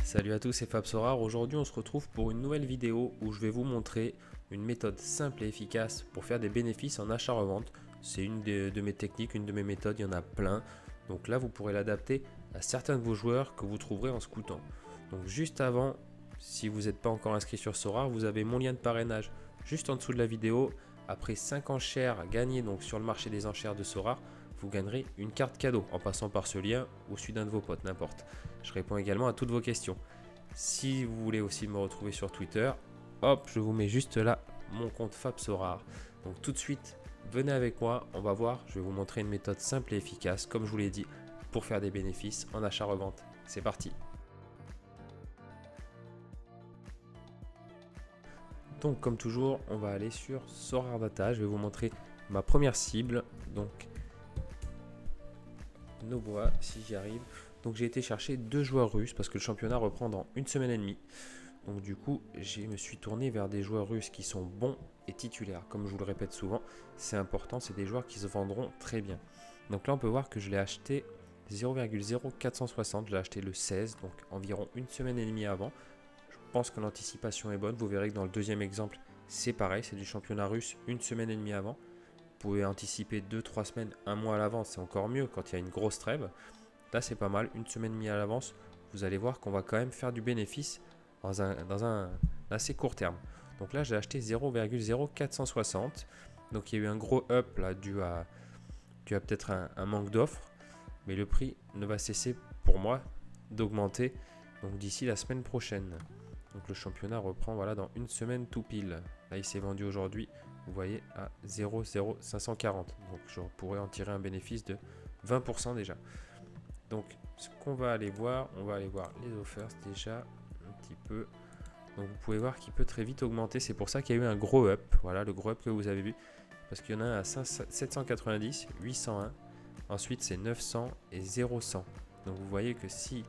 Salut à tous, c'est Fab Sorare. Aujourd'hui on se retrouve pour une nouvelle vidéo où je vais vous montrer une méthode simple et efficace pour faire des bénéfices en achat-revente. C'est une de mes techniques, une de mes méthodes, il y en a plein. Donc là vous pourrez l'adapter à certains de vos joueurs que vous trouverez en scoutant. Donc juste avant, si vous n'êtes pas encore inscrit sur Sorare, vous avez mon lien de parrainage juste en dessous de la vidéo. Après 5 enchères gagnées donc sur le marché des enchères de Sorare, vous gagnerez une carte cadeau en passant par ce lien ou celui d'un de vos potes, n'importe. Je réponds également à toutes vos questions. Si vous voulez aussi me retrouver sur Twitter, hop, je vous mets juste là mon compte Fab Sorare. Donc tout de suite, venez avec moi, on va voir, je vais vous montrer une méthode simple et efficace, comme je vous l'ai dit, pour faire des bénéfices en achat-revente. C'est parti. Donc comme toujours, on va aller sur Sorare Data, je vais vous montrer ma première cible, donc Noboa, si j'y arrive. Donc j'ai été chercher 2 joueurs russes parce que le championnat reprend dans une semaine et demie. Donc du coup, je me suis tourné vers des joueurs russes qui sont bons et titulaires. Comme je vous le répète souvent, c'est important, c'est des joueurs qui se vendront très bien. Donc là, on peut voir que je l'ai acheté 0,0460, je l'ai acheté le 16, donc environ une semaine et demie avant. Je pense que l'anticipation est bonne. Vous verrez que dans le deuxième exemple, c'est pareil, c'est du championnat russe une semaine et demie avant. Vous pouvez anticiper 2-3 semaines, un mois à l'avance, c'est encore mieux quand il y a une grosse trêve. Là, c'est pas mal, une semaine et demie à l'avance. Vous allez voir qu'on va quand même faire du bénéfice dans un assez court terme. Donc là, j'ai acheté 0,0460. Donc il y a eu un gros up là, dû à peut-être un manque d'offres. Mais le prix ne va cesser pour moi d'augmenter donc d'ici la semaine prochaine. Donc le championnat reprend voilà, dans une semaine tout pile. Là, il s'est vendu aujourd'hui, vous voyez, à 0,0540. Donc je pourrais en tirer un bénéfice de 20% déjà. Donc ce qu'on va aller voir, on va aller voir les offers déjà un petit peu. Donc vous pouvez voir qu'il peut très vite augmenter. C'est pour ça qu'il y a eu un gros up. Voilà le gros up que vous avez vu. Parce qu'il y en a un à 790, 801. Ensuite c'est 900 et 0,100. Donc vous voyez que si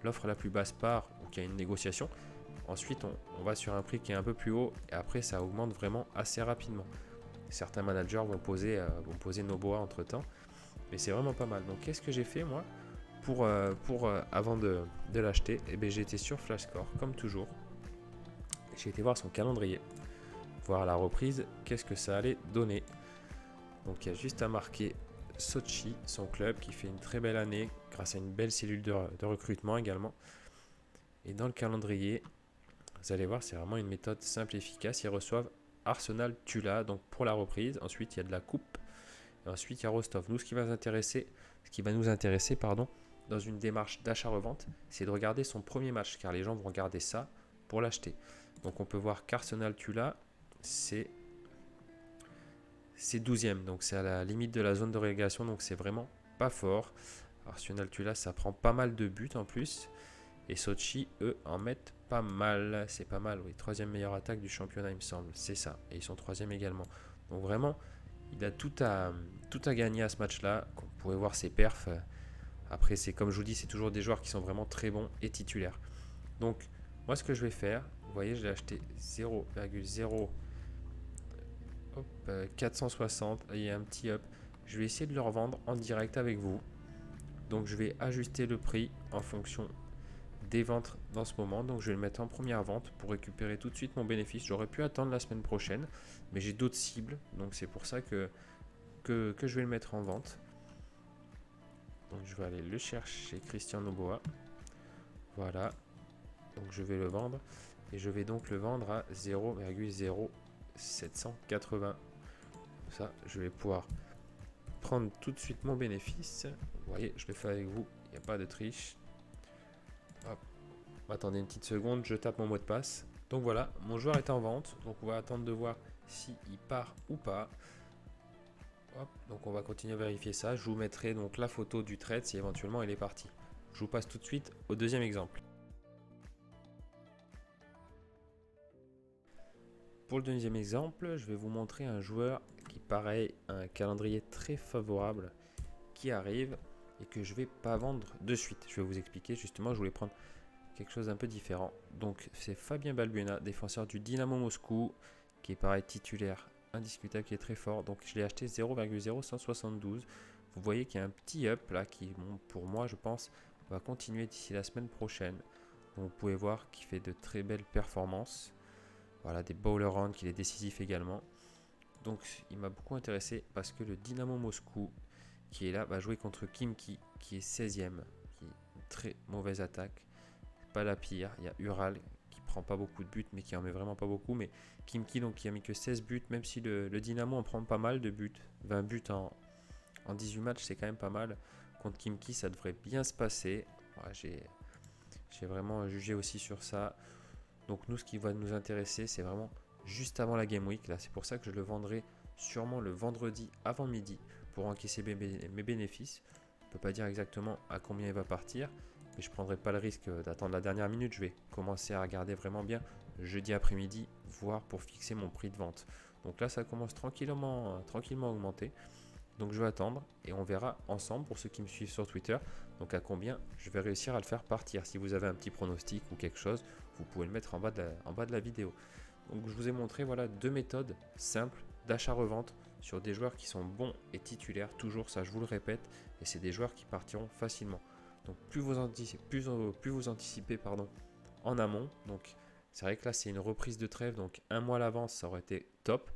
l'offre la plus basse part ou qu'il y a une négociation, ensuite on va sur un prix qui est un peu plus haut. Et après ça augmente vraiment assez rapidement. Certains managers vont poser Noboa entre temps. Mais c'est vraiment pas mal. Donc qu'est-ce que j'ai fait moi avant de l'acheter? J'ai été sur Flashscore comme toujours. J'ai été voir son calendrier, voir la reprise, qu'est-ce que ça allait donner. Donc il y a juste à marquer Sochi, son club qui fait une très belle année grâce à une belle cellule de recrutement également. Et dans le calendrier, vous allez voir, c'est vraiment une méthode simple et efficace. Ils reçoivent Arsenal Tula donc pour la reprise. Ensuite il y a de la coupe. Et ensuite il y a Rostov. Nous ce qui va nous intéresser dans une démarche d'achat-revente, c'est de regarder son premier match, car les gens vont regarder ça pour l'acheter. Donc on peut voir qu'Arsenal Tula, c'est 12e, donc c'est à la limite de la zone de relégation, donc c'est vraiment pas fort. Arsenal Tula, ça prend pas mal de buts en plus. Et Sochi, eux, en mettent pas mal. C'est pas mal, oui. 3e meilleure attaque du championnat, il me semble. C'est ça. Et ils sont 3e également. Donc vraiment, il a tout à gagner à ce match-là. Vous pouvez voir ses perfs. Après, c'est comme je vous dis, c'est toujours des joueurs qui sont vraiment très bons et titulaires. Donc, moi, ce que je vais faire, vous voyez, je l'ai acheté 0,0460. Il y a un petit up. Je vais essayer de le revendre en direct avec vous. Donc, je vais ajuster le prix en fonction des ventes dans ce moment. Donc, je vais le mettre en première vente pour récupérer tout de suite mon bénéfice. J'aurais pu attendre la semaine prochaine, mais j'ai d'autres cibles. Donc, c'est pour ça que je vais le mettre en vente. Donc je vais aller le chercher, Christian Noboa. Voilà. Donc je vais le vendre. Et je vais donc le vendre à 0,0780. Ça, je vais pouvoir prendre tout de suite mon bénéfice. Vous voyez, je le fais avec vous. Il n'y a pas de triche. Hop. Attendez une petite seconde, je tape mon mot de passe. Donc voilà, mon joueur est en vente. Donc on va attendre de voir s'il part ou pas. Hop, donc on va continuer à vérifier ça. Je vous mettrai donc la photo du trade si éventuellement il est parti. Je vous passe tout de suite au deuxième exemple. Pour le deuxième exemple, je vais vous montrer un joueur qui pareil a un calendrier très favorable qui arrive et que je vais pas vendre de suite. Je vais vous expliquer justement, je voulais prendre quelque chose d'un peu différent. Donc c'est Fabien Balbuena, défenseur du Dynamo Moscou, qui est pareil titulaire indiscutable, qui est très fort. Donc je l'ai acheté 0,0172. Vous voyez qu'il y a un petit up là qui, pour moi, je pense, va continuer d'ici la semaine prochaine. Donc, vous pouvez voir qu'il fait de très belles performances. Voilà, des bowler rounds, qu'il est décisif également. Donc il m'a beaucoup intéressé parce que le Dynamo Moscou qui est là va jouer contre Kimki qui est 16e, qui est une très mauvaise attaque. Pas la pire, il y a Ural qui prend pas beaucoup de buts mais qui en met vraiment pas beaucoup. Mais Kimki donc qui a mis que 16 buts, même si le Dynamo en prend pas mal de buts. 20 buts en 18 matchs c'est quand même pas mal. Contre Kimki ça devrait bien se passer. Voilà, j'ai vraiment jugé aussi sur ça. Donc nous ce qui va nous intéresser c'est vraiment juste avant la Game Week. Là, c'est pour ça que je le vendrai sûrement le vendredi avant midi pour encaisser mes bénéfices. Je ne peux pas dire exactement à combien il va partir, mais je ne prendrai pas le risque d'attendre la dernière minute. Je vais commencer à regarder vraiment bien jeudi après-midi, voire pour fixer mon prix de vente. Donc là, ça commence tranquillement à augmenter. Donc je vais attendre et on verra ensemble pour ceux qui me suivent sur Twitter. Donc à combien je vais réussir à le faire partir. Si vous avez un petit pronostic ou quelque chose, vous pouvez le mettre en bas de la vidéo. Donc je vous ai montré voilà 2 méthodes simples d'achat-revente sur des joueurs qui sont bons et titulaires, toujours ça je vous le répète, et c'est des joueurs qui partiront facilement. Donc plus vous anticipez en amont, donc c'est vrai que là c'est une reprise de trêve, donc un mois à l'avance ça aurait été top.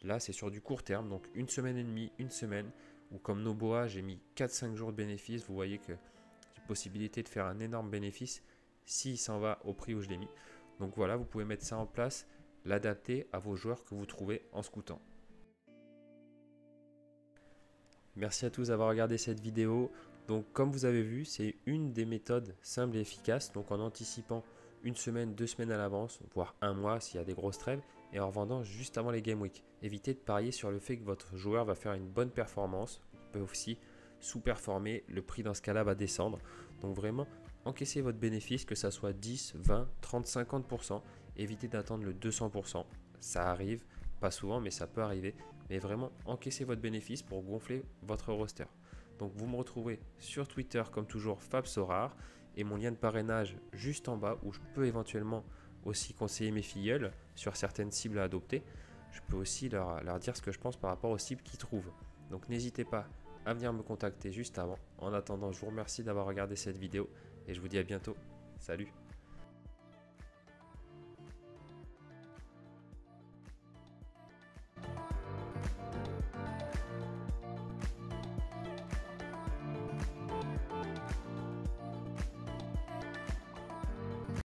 Là c'est sur du court terme, donc une semaine et demie, une semaine, ou comme Noboa j'ai mis 4-5 jours de bénéfice, vous voyez que j'ai possibilité de faire un énorme bénéfice s'il s'en va au prix où je l'ai mis. Donc voilà, vous pouvez mettre ça en place, l'adapter à vos joueurs que vous trouvez en scoutant. Merci à tous d'avoir regardé cette vidéo. Donc comme vous avez vu, c'est une des méthodes simples et efficaces. Donc en anticipant une semaine, 2 semaines à l'avance, voire un mois s'il y a des grosses trêves, et en revendant juste avant les Game Week. Évitez de parier sur le fait que votre joueur va faire une bonne performance. Il peut aussi sous-performer, le prix dans ce cas-là va descendre. Donc vraiment, encaissez votre bénéfice, que ça soit 10, 20, 30, 50%. Évitez d'attendre le 200%. Ça arrive, pas souvent, mais ça peut arriver. Mais vraiment, encaissez votre bénéfice pour gonfler votre roster. Donc vous me retrouverez sur Twitter comme toujours FabSorar et mon lien de parrainage juste en bas où je peux éventuellement aussi conseiller mes filleuls sur certaines cibles à adopter. Je peux aussi leur dire ce que je pense par rapport aux cibles qu'ils trouvent. Donc n'hésitez pas à venir me contacter juste avant. En attendant, je vous remercie d'avoir regardé cette vidéo et je vous dis à bientôt. Salut!